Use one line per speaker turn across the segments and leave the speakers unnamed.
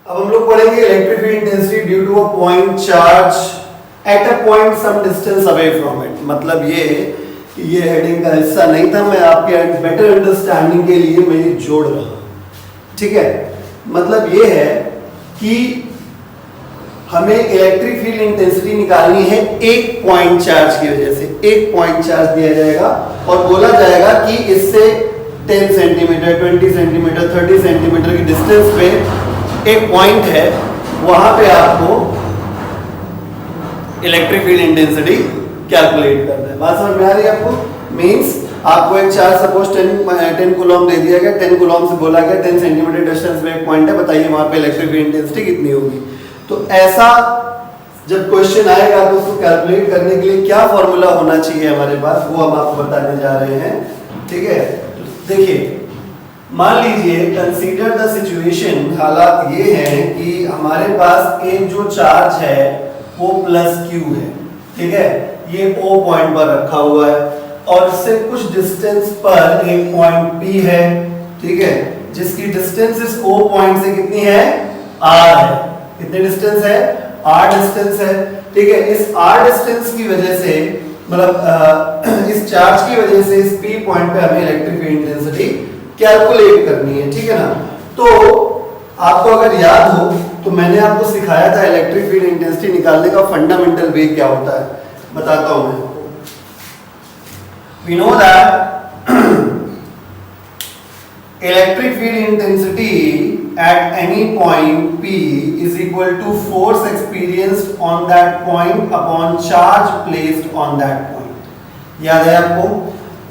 अब हम लोग पढ़ेंगे electric field intensity due to a point charge at a point some distance away from it. मतलब ये हेडिंग का हिस्सा नहीं था, मैं आपके बेटर अंडरस्टैंडिंग के लिए मैं ये जोड़ रहा हूं, ठीक है। मतलब ये है कि हमें इलेक्ट्रिक फील्ड इंटेंसिटी निकालनी है एक पॉइंट चार्ज की वजह से। एक पॉइंट चार्ज दिया जाएगा और बोला जाएगा कि इससे 10 सेंटीमीटर, 20 सेंटीमीटर, 30 सेंटीमीटर की डिस्टेंस पे एक पॉइंट है, वहां पे आपको इलेक्ट्रिक फील्ड इंटेंसिटी कैलकुलेट करना है। बात समझ में आ रही है आपको? मींस आपको एक चार्ज सपोज 10 कूलम दे दिया गया, 10 कूलम से बोला गया 10 सेंटीमीटर डिस्टेंस पे एक पॉइंट है, बताइए वहां पे इलेक्ट्रिक फील्ड इंटेंसिटी कितनी होगी। तो ऐसा जब क्वेश्चन आएगा तो उसको कैलकुलेट करने के लिए क्या फॉर्मूला होना चाहिए हमारे पास, वो हम आपको बताने जा रहे हैं, ठीक है। देखिए, मान लीजिए कंसीडर द सिचुएशन, हालात ये है कि हमारे पास एक जो चार्ज है वो प्लस क्यू है, ठीक है। ये O पॉइंट पर रखा हुआ है और इससे कुछ डिस्टेंस पर एक पॉइंट P है, ठीक है, जिसकी डिस्टेंस इस O पॉइंट से कितनी है? R है। कितनी डिस्टेंस है? R डिस्टेंस है, ठीक है। इस R डिस्टेंस की वजह से, मतलब इस चार्ज की वजह से इस P पॉइंट पे हमें इलेक्ट्रिक फील्ड इंटेंसिटी कैलकुलेट करनी है, ठीक है ना। तो आपको अगर याद हो तो मैंने आपको सिखाया था इलेक्ट्रिक फील्ड इंटेंसिटी निकालने का फंडामेंटल वे क्या होता है, बताता हूं मैं आपको। We know that electric field intensity at any point P is equal to force experienced on that point upon charge placed on that point। याद है आपको?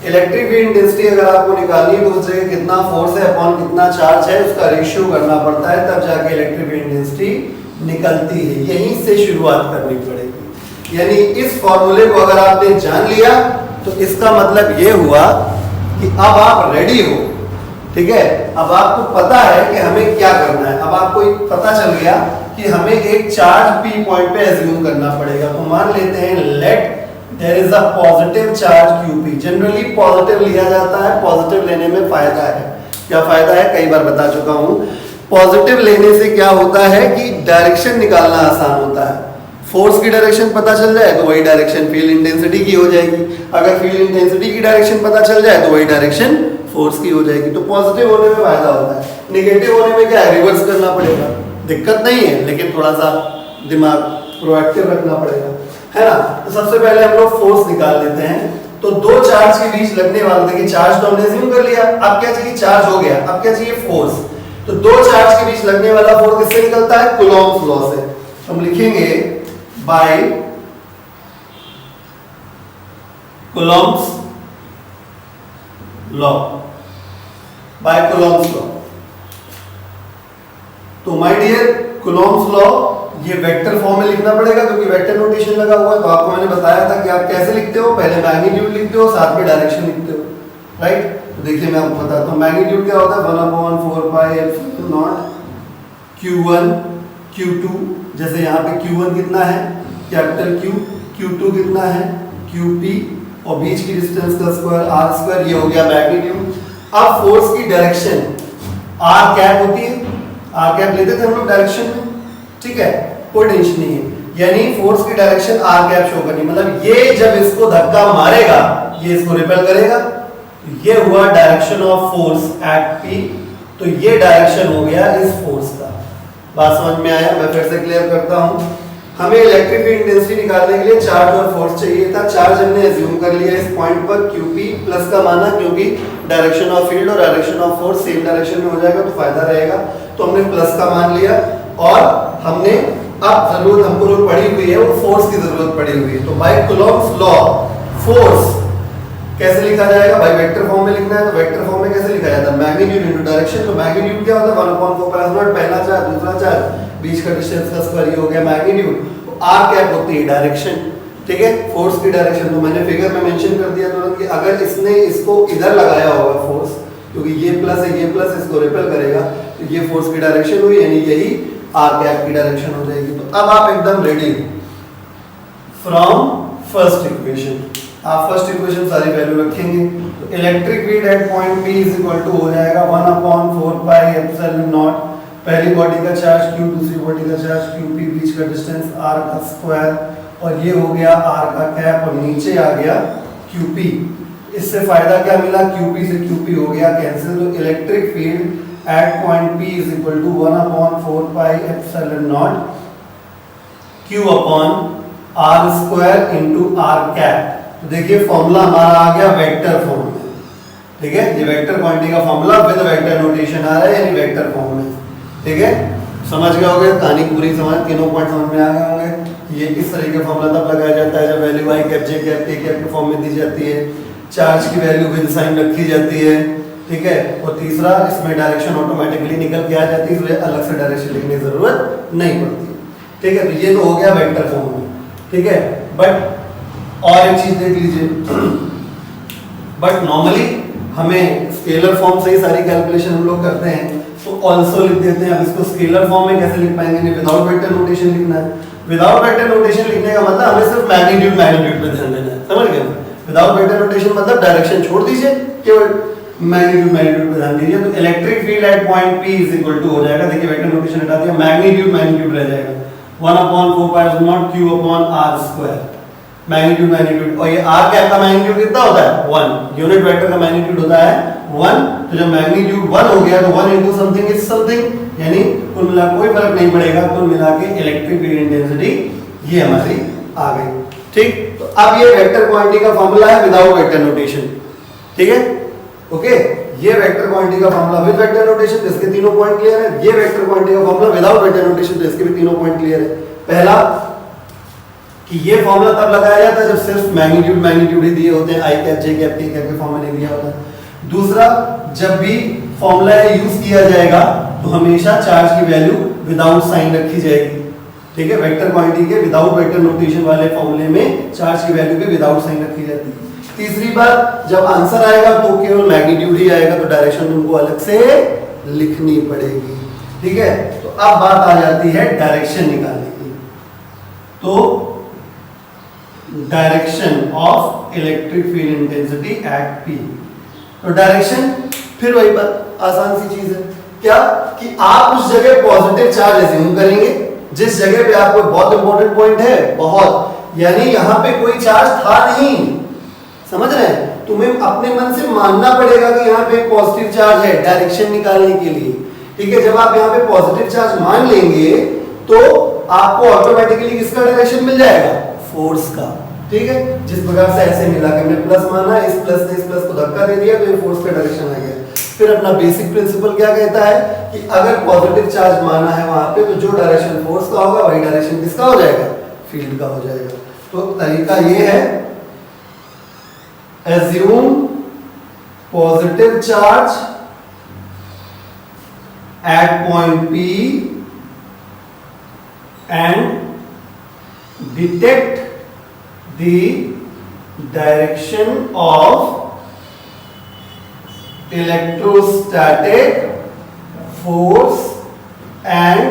इलेक्ट्रिक फील्ड इंटेंसिटी अगर आपको निकालनी है तो उस जगह कितना फोर्स है अपॉन कितना चार्ज है उसका रेशियो करना पड़ता है, तब जाके इलेक्ट्रिक फील्ड इंटेंसिटी निकलती है। यहीं से शुरुआत करनी पड़ेगी। यानी इस फॉर्मूले को अगर आपने जान लिया तो इसका मतलब ये हुआ कि अब आप रेडी हो, ठीक है। अब आपको पता है कि हमें क्या करना है। अब आपको पता चल गया कि हमें एक चार्ज P पॉइंट पे एज्यूम करना पड़ेगा। तो मान लेते हैं let there is a positive charge QP। Generally positive लिया जाता है, पॉजिटिव लेने में फायदा है। क्या फायदा है? कई बार बता चुका हूं। पॉजिटिव लेने से क्या होता है कि डायरेक्शन निकालना आसान होता है। फोर्स की डायरेक्शन पता चल जाए तो वही डायरेक्शन फील्ड इंटेंसिटी की हो जाएगी। अगर फील्ड इंटेंसिटी की डायरेक्शन पता चल जाए तो वही डायरेक्शन फोर्स की हो जाएगी। तो पॉजिटिव होने में फायदा होता है। नेगेटिव होने में क्या है? रिवर्स करना पड़ेगा। दिक्कत नहीं है, लेकिन थोड़ा सा दिमाग प्रोएक्टिव रखना पड़ेगा, है ना। तो सबसे पहले हम लोग फोर्स निकाल लेते हैं। तो दो चार्ज के बीच लगने वाला, देखिए चार्ज तो हमने अज्यूम कर लिया, अब क्या चाहिए? चार्ज हो गया, अब क्या चाहिए? फोर्स। तो दो चार्ज के बीच लगने वाला फोर्स किससे निकलता है? कूलॉम्स लॉ से। हम लिखेंगे by Coulomb's law, by Coulomb's law. तो माय डियर, कूलॉम्स लॉ ये वेक्टर फॉर्म में लिखना पड़ेगा क्योंकि वेक्टर नोटेशन लगा हुआ है। तो आपको मैंने बताया था कि आप कैसे लिखते हो, पहले मैग्नीट्यूड लिखते हो, साथ में डायरेक्शन लिखते हो, राइट। तो देखिए मैं आपको बताता हूं मैग्नीट्यूड क्या होता है। 1/4 pi epsilon not Q1 Q2। जैसे यहाँ पे Q1 कितना है? Capital Q। Q2 कितना है? QP। और बीच की डिस्टेंस का स्क्वायर R स्क्वायर, ये हो गया मैग्नीट्यूड। अब फोर्स की डायरेक्शन R कैप होती है, R कैप लेते थे हम लोग डायरेक्शन में, ठीक है, कोई टेंशन नहीं है। यानी फोर्स की डायरेक्शन R कैप शो करनी, मतलब ये जब इसको धक्का मारेगा ये इसको रिपेल करेगा। ये हुआ direction of force at P। तो ये डायरेक्शन हो गया इस फोर्स का। बात समझ में आया? मैं फिर से क्लियर करता हूं। हमें इलेक्ट्रिक फील्ड इंटेंसिटी निकालने के लिए चार्ज और फोर्स चाहिए था। चार्ज हमने अज्यूम कर लिया इस पॉइंट पर QP, प्लस का माना क्योंकि डायरेक्शन ऑफ फील्ड और direction of force same direction में हो जाएगा तो फायदा रहेगा। तो हमने प्लस का मान लिया और हमने अब जरूरत हमको जो पड़ी हुई है वो फोर्स की जरूरत पड़ी हुई है। तो बाय कूलॉम्स लॉ फोर्स कैसे लिखा जाएगा? भाई वेक्टर फॉर्म में लिखना है तो वेक्टर फॉर्म में कैसे लिखा जाता है? Magnitude into direction. तो मैग्नीट्यूड क्या होता है? 1/4 पाई एप्सिलॉन नॉट, पहला चार्ज, दूसरा चार्ज, बीच का डिस्टेंस का स्क्वायर, ये हो गया मैग्नीट्यूड। तो R कैप होती है डायरेक्शन, ठीक है, फोर्स की डायरेक्शन। तो मैंने फिगर में मेंशन कर दिया तुरंत कि अगर इसने इसको इधर लगाया होगा फोर्स, क्योंकि ये प्लस है, ये प्लस इसको रिपेल करेगा, तो ये फोर्स की डायरेक्शन हुई, यानी यही R कैप की डायरेक्शन हो जाएगी। तो अब आप एकदम रेडी फ्रॉम फर्स्ट इक्वेशन। आप फर्स्ट इक्वेशन सारी वैल्यू रखेंगे। तो electric field at point P is equal to हो जाएगा 1/4 पाई एप्सिलॉन नॉट पहली बॉडी का चार्ज q, दूसरी बॉडी का चार्ज qp, बीच का डिस्टेंस r का स्क्वायर, और ये हो गया r का कैप, और नीचे आ गया qp। इससे फायदा क्या मिला, qp से qp हो गया कैंसिल, तो electric field at point p is equal to 1/4 pi epsilon naught q upon r square into r cap. तो देखिए फॉर्मूला हमारा आ गया वेक्टर फॉर्म में, ठीक है, ये वेक्टर क्वांटिटी का फॉर्मूला विद वेक्टर नोटेशन आ रहा है, यानी वेक्टर फॉर्म में, ठीक है। समझ गए होंगे, कहानी पूरी समझ, तीनों पॉइंट समझ में आ गए होंगे। ये इस तरीके का फॉर्मूला तब लगाया जाता है जब वैल्यू आई कैप जे कैप के कैप के फॉर्म में दी जाती है, चार्ज की वैल्यू विद साइन रखी जाती है, ठीक है। और तीसरा, इसमें डायरेक्शन ऑटोमेटिकली निकल के आ जाती है, इसलिए अलग से डायरेक्शन लिखने की जरूरत नहीं पड़ती, ठीक है। तो ये तो हो गया वेक्टर फॉर्म में, ठीक है। बट और एक चीज देख लीजिए, बट नॉर्मली हमें स्केलर फॉर्म से ही सारी कैलकुलेशन हम लोग करते हैं, तो ऑल्सो लिख देते हैं। अब इसको स्केलर फॉर्म में कैसे लिख पाएंगे, विदाउट वेक्टर नोटेशन लिखना है। विदाउट वेक्टर नोटेशन लिखने का मतलब हमें सिर्फ मैग्नीट्यूड पे ध्यान देना है, समझ गए। विदाउट वेक्टर नोटेशन मतलब डायरेक्शन छोड़ दीजिए, केवल मैग्नीट्यूड पे ध्यान दीजिए। तो electric field at point P is equal to हो जाएगा, देखिए वेक्टर नोटेशन हटा दिया, मैग्नीट्यूड रह जाएगा 1/4 pi epsilon q upon r square, magnitude. और ये r कैप का मैग्नीट्यूड कितना होता है, 1, यूनिट वेक्टर का मैग्नीट्यूड होता है 1। तो जब मैग्नीट्यूड 1 हो गया तो 1 इनटू समथिंग इज समथिंग, यानी कुल मिला कोई फर्क नहीं पड़ेगा, कुल मिला के इलेक्ट्रिक फील्ड इंटेंसिटी ये हमारी आ गई, ठीक। तो अब ये वेक्टर क्वांटिटी का फार्मूला है विदाउट वेक्टर नोटेशन, ठीक है, ओके। ये वेक्टर क्वांटिटी का फार्मूला विद वेक्टर नोटेशन, तो इसके तीनों पॉइंट क्लियर है। ये वेक्टर क्वांटिटी का फार्मूला विदाउट वेक्टर नोटेशन, तो इसके भी तीनों पॉइंट क्लियर है। पहला कि ये फॉर्मूला तब लगाया जाता है जब सिर्फ मैग्नीट्यूड ही दिए होते हैं, आई कैप जे कैप के फॉर्म में नहीं दिया होता है। दूसरा, जब भी फॉर्मूला यूज किया जाएगा तो हमेशा चार्ज की वैल्यू विदाउट साइन रखी जाएगी, ठीक है। वेक्टर क्वांटिटी के विदाउट वेक्टर नोटेशन वाले फॉर्मूले में चार्ज की वैल्यू भी विदाउट साइन रखी जाती है। तीसरी बात, जब आंसर आएगा तो केवल मैग्नीट्यूड ही आएगा, तो डायरेक्शन तुमको अलग से लिखनी पड़ेगी, ठीक है। तो अब बात आ जाती है डायरेक्शन निकालने की। तो direction of electric field intensity eight P। तो डायरेक्शन फिर वही बात, आसान सी चीज है क्या, कि आप उस जगह पॉजिटिव चार्ज अज्यूम करेंगे जिस जगह पे आपको बहुत इंपॉर्टेंट पॉइंट है, बहुत, यानी यहां पे कोई चार्ज था नहीं, समझ रहे हैं। तुम्हें अपने मन से मानना पड़ेगा कि यहाँ पे पॉजिटिव चार्ज है डायरेक्शन निकालने के लिए, ठीक है। जब आप यहाँ पे पॉजिटिव चार्ज मान लेंगे तो आपको ऑटोमेटिकली किसका डायरेक्शन मिल जाएगा, फोर्स का, ठीक है। जिस प्रकार से ऐसे मिला कि हमने प्लस माना, इस प्लस ने इस प्लस को धक्का दे दिया, तो ये फोर्स का डायरेक्शन आ गया। फिर अपना बेसिक प्रिंसिपल क्या कहता है कि अगर पॉजिटिव चार्ज माना है वहां पे, तो जो डायरेक्शन फोर्स का होगा वही डायरेक्शन किसका हो जाएगा, फील्ड का हो जाएगा। तो तरीका ये है, assume positive charge at point P and detect the direction of electrostatic force, and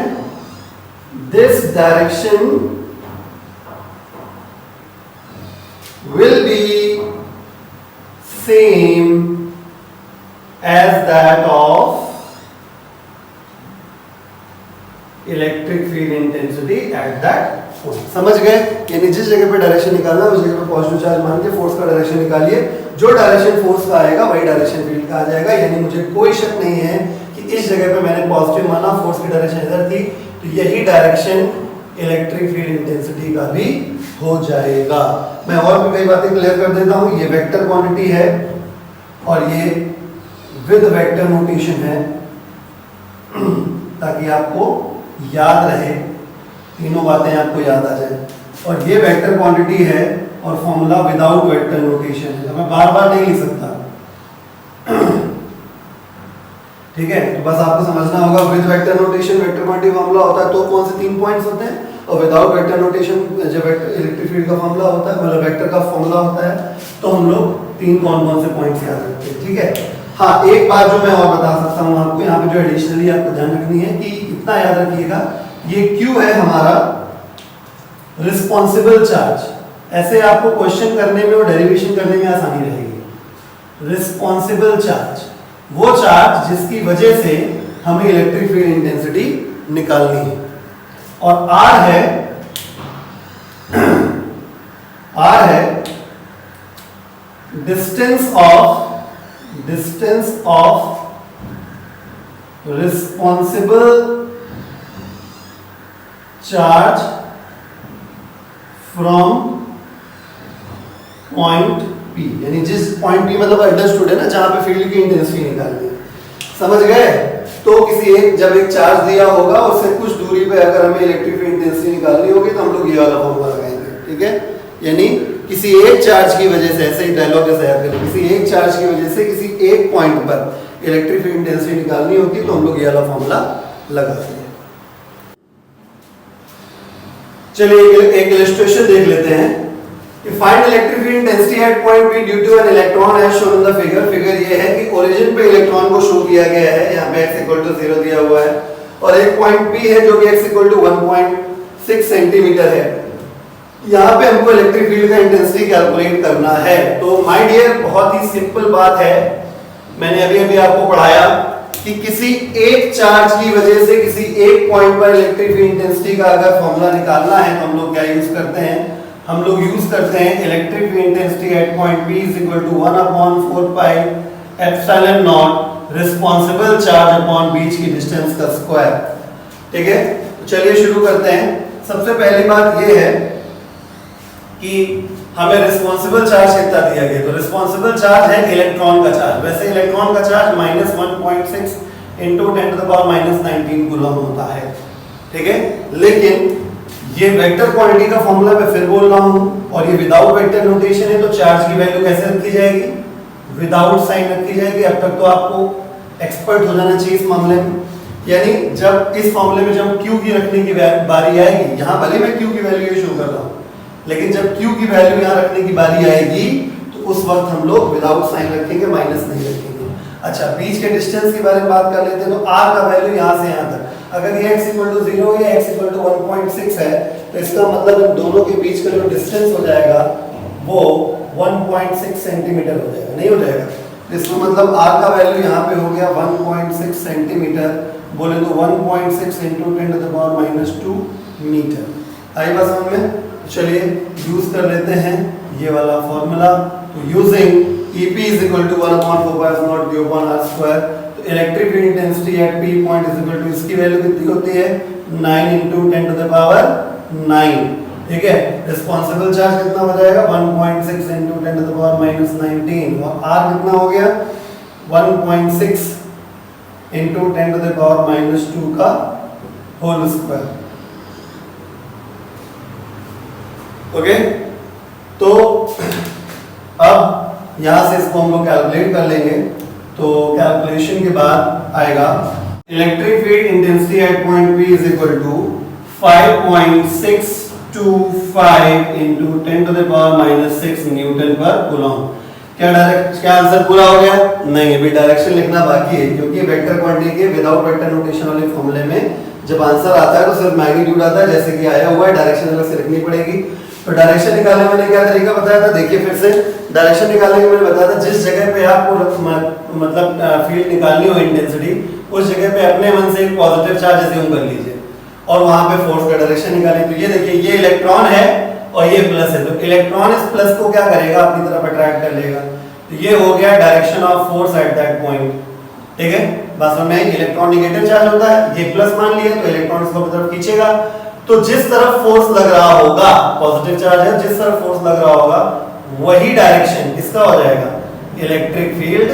this direction will be same as that of electric field intensity at that point. समझ गए, यानी जिस जगह पे डायरेक्शन निकालना है उस जगह पे पॉजिटिव चार्ज मान के फोर्स का डायरेक्शन निकालिए, जो डायरेक्शन फोर्स का आएगा वही डायरेक्शन फील्ड का आ जाएगा। यानी मुझे कोई शक नहीं है कि इस जगह पे मैंने पॉजिटिव माना, फोर्स की डायरेक्शन इधर थी, तो यही डायरेक्शन इलेक्ट्रिक फील्ड इंटेंसिटी का भी हो जाएगा। मैं और भी कई बातें क्लियर कर देता हूं। ये वेक्टर क्वांटिटी है और ये विद वेक्टर नोटेशन है, ताकि आपको याद रहे, तीनों बातें आपको याद आ जाए। और ये वेक्टर क्वांटिटी है और फॉर्मूला विदाउट वेक्टर नोटेशन है, मैं बार बार नहीं लिख सकता, ठीक है। तो बस आपको समझना होगा, with vector notation vector quantity formula होता है तो कौन से 3 पॉइंट्स होते हैं, और विदाउट वेक्टर नोटेशन जब इलेक्ट्रिक फील्ड का फॉर्मूला होता है, मतलब वेक्टर का फॉर्मूला होता है, तो हम लोग 3 कौन-कौन से पॉइंट्स याद रखते हैं, ठीक है। हाँ, एक बात जो मैं और बता सकता हूँ आपको, यहाँ पे जो एडिशनली आपको ध्यान रखनी है कि इतना याद रखिएगा, ये Q है हमारा रिस्पॉन्सिबल चार्ज। ऐसे आपको क्वेश्चन करने में और डेरिवेशन करने में आसानी रहेगी। रिस्पॉन्सिबल चार्ज वो चार्ज जिसकी वजह से हमें इलेक्ट्रिक फील्ड इंटेंसिटी निकालनी है। और R है distance of responsible charge from point P, यानी जिस पॉइंट P मतलब अंडरस्टूड है ना, जहां पे फील्ड की इंटेंसिटी निकालनी है। समझ गए? तो जब एक चार्ज दिया होगा उससे कुछ दूरी पे अगर हमें इलेक्ट्रिक फील्ड इंटेंसिटी निकालनी होगी तो हम लोग ये वाला फॉर्मूला लगाएंगे। ठीक है, यानी किसी एक चार्ज की वजह से, ऐसे ही डायलॉग जैसे याद करें, किसी एक चार्ज की वजह से किसी एक पॉइंट पर इलेक्ट्रिक फील्ड इंटेंसिटी निकालनी होगी तो हम लोग ये वाला फॉर्मूला लगाते हैं। चलिए एक इलस्ट्रेशन देख लेते हैं कि find electric field intensity at point P due to an electron as shown in the figure. Figure ये है कि ओरिजिन पे इलेक्ट्रॉन को शो किया गया है, यहाँ पे x 0 दिया हुआ है, और एक पॉइंट P है जो कि x 1.6 सेंटीमीटर है। यहाँ पे हमको इलेक्ट्रिक फील्ड का इंटेंसिटी कैलकुलेट करना है। तो माय डियर बहुत ही सिंपल बात है, मैंने अभी आपको पढ़ाया कि किसी एक चार्ज की वजह से किसी एक पॉइंट पर इलेक्ट्रिक फील्ड इंटेंसिटी का अगर फॉर्मूला निकालना है तो हम लोग क्या यूज करते हैं? हम लोग यूज करते हैं electric field intensity at point P = 1/4 pi epsilon naught responsible charge upon बीच की डिस्टेंस का स्क्वायर। ठीक है, तो चलिए शुरू करते हैं। सबसे पहली बात ये है कि हमें रिस्पांसिबल चार्ज कितना दिया गया, तो रिस्पांसिबल चार्ज है इलेक्ट्रॉन का चार्ज। वैसे इलेक्ट्रॉन का चार्ज -1.6 × 10⁻⁻19 कूलम होता है। ठीक है, लेकिन ये वेक्टर क्वांटिटी का फॉर्मूला मैं फिर बोल रहा हूं, और ये विदाउट वेक्टर नोटेशन है, तो चार्ज की वैल्यू कैसे रखी जाएगी? विदाउट साइन रखी जाएगी। अब तक तो आपको एक्सपर्ट हो जाना चाहिए इस मामले में। यानी जब इस मामले में जब Q की रखने की बारी आएगी, यहाँ भले मैं Q की वैल्यू शो कर रहा हूँ, लेकिन जब Q की वैल्यू यहाँ रखने की बारी आएगी तो उस वक्त हम लोग विदाउट साइन रखेंगे, माइनस नहीं रखेंगे। अच्छा, बीच के डिस्टेंस के बारे में बात कर लेते हैं। तो R का वैल्यू यहाँ से यहाँ तक, अगर ये x 0 या x 1.6 है तो इसका मतलब इन दोनों के बीच का जो डिस्टेंस हो जाएगा वो 1.6 सेंटीमीटर हो जाएगा, नहीं हो जाएगा? तो इसका मतलब R का वैल्यू यहाँ पे हो गया 1.6 सेंटीमीटर, बोले तो 1.6 × 10⁻⁻2 मीटर। आई बात समझ में? चलिए यूज कर लेते हैं ये वाला फॉर्मूला। तो यूजिंग EP = 1/4πr², तो electric field intensity eight P point = इसकी वैल्यू कितनी होती है? 9 × 10⁻9। ठीक है, रिस्पांसिबल चार्ज कितना हो जाएगा? 1.6 × 10⁻⁻19, और R कितना हो गया? 1.6 × 10⁻2 का होल स्क्वायर। ओके, तो अब यहां से इसको हम लोग कैलकुलेट कर लेंगे। तो कैलकुलेशन के बाद आएगा electric field intensity at point P = 5.625 × 10⁻⁶ Newton पर कूलम। क्या आंसर पूरा हो गया? नहीं, अभी डायरेक्शन लिखना बाकी है, क्योंकि वेक्टर क्वांटिटी के विदाउट वेक्टर नोटेशन वाले फॉर्मूले में जब आंसर आता है तो सिर्फ मैग्नीट्यूड आता है, जैसे कि आया हुआ है, डायरेक्शन अलग से लिखनी पड़ेगी। तो डायरेक्शन निकालने मैंने क्या तरीका बताया था, देखिए फिर से। डायरेक्शन निकालने के मैंने बताया था जिस जगह पे आपको मतलब फील्ड निकालनी हो इंटेंसिटी, उस जगह पे अपने मन से एक पॉजिटिव चार्ज अज्यूम कर लीजिए और वहां पे फोर्स का डायरेक्शन निकालिए। तो ये देखिए, ये इलेक्ट्रॉन है और ये प्लस है, तो इलेक्ट्रॉन इस प्लस को क्या करेगा? अपनी तरफ अट्रैक्ट कर लेगा। तो ये हो गया direction of force at that point. ठीक है, बस में इलेक्ट्रॉन नेगेटिव चार्ज होता है, ये प्लस मान लिया, तो इलेक्ट्रॉन इसको अपनी तरफ खींचेगा। तो जिस तरफ फोर्स लग रहा होगा, पॉजिटिव चार्ज है, जिस तरफ फोर्स लग रहा होगा वही डायरेक्शन किसका हो जाएगा? इलेक्ट्रिक फील्ड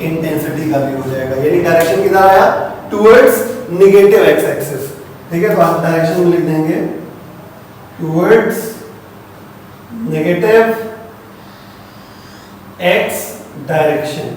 इंटेंसिटी का भी हो जाएगा। यानी डायरेक्शन किधर आया? Towards negative x axis. ठीक है, तो आप डायरेक्शन में लिख देंगे टुवर्ड्स नेगेटिव एक्स डायरेक्शन।